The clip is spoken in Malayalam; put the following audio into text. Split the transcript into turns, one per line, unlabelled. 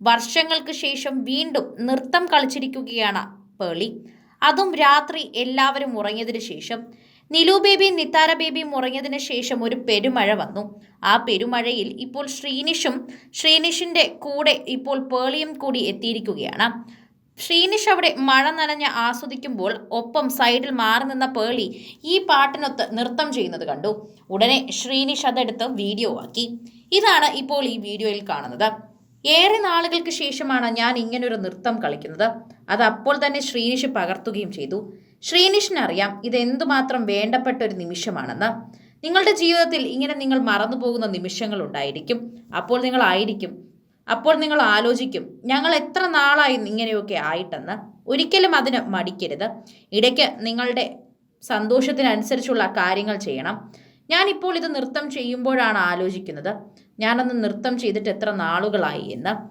വർഷങ്ങൾക്ക് ശേഷം വീണ്ടും നൃത്തം കളിച്ചിരിക്കുകയാണ് പേളി. അതും രാത്രി എല്ലാവരും ഉറങ്ങിയതിനു ശേഷം. നിലു ബേബിയും നിത്താര ബേബിയും ഉറങ്ങിയതിനു ശേഷം ഒരു പെരുമഴ വന്നു. ആ പെരുമഴയിൽ ഇപ്പോൾ ശ്രീനിഷിന്റെ കൂടെ ഇപ്പോൾ പേളിയും കൂടി എത്തിയിരിക്കുകയാണ്. ശ്രീനിഷ് അവിടെ മഴ നനഞ്ഞ് ആസ്വദിക്കുമ്പോൾ ഒപ്പം സൈഡിൽ മാറി നിന്ന പേളി ഈ പാട്ടിനൊത്ത് നൃത്തം ചെയ്യുന്നത് കണ്ടു. ഉടനെ ശ്രീനിഷ് അതെടുത്ത് വീഡിയോ ആക്കി. ഇതാണ് ഇപ്പോൾ ഈ വീഡിയോയിൽ കാണുന്നത്. ഏറെ നാളുകൾക്ക് ശേഷമാണ് ഞാൻ ഇങ്ങനൊരു നൃത്തം കളിക്കുന്നത്. അത് അപ്പോൾ തന്നെ ശ്രീനിഷ് പകർത്തുകയും ചെയ്തു. ശ്രീനിഷിനറിയാം ഇത് എന്തുമാത്രം വേണ്ടപ്പെട്ട ഒരു നിമിഷമാണെന്ന്. നിങ്ങളുടെ ജീവിതത്തിൽ ഇങ്ങനെ നിങ്ങൾ മറന്നു പോകുന്ന നിമിഷങ്ങൾ ഉണ്ടായിരിക്കും. അപ്പോൾ നിങ്ങൾ ആലോചിക്കും, ഞങ്ങൾ എത്ര നാളായി ഇങ്ങനെയൊക്കെ ആയിട്ടെന്ന്. ഒരിക്കലും അതിന് മടിക്കരുത്. ഇടയ്ക്ക് നിങ്ങളുടെ സന്തോഷത്തിനനുസരിച്ചുള്ള കാര്യങ്ങൾ ചെയ്യണം. ഞാനിപ്പോൾ ഇത് നൃത്തം ചെയ്യുമ്പോഴാണ് ആലോചിക്കുന്നത്, ഞാനന്ന് നൃത്തം ചെയ്തിട്ട് എത്ര നാളുകളായി എന്ന്.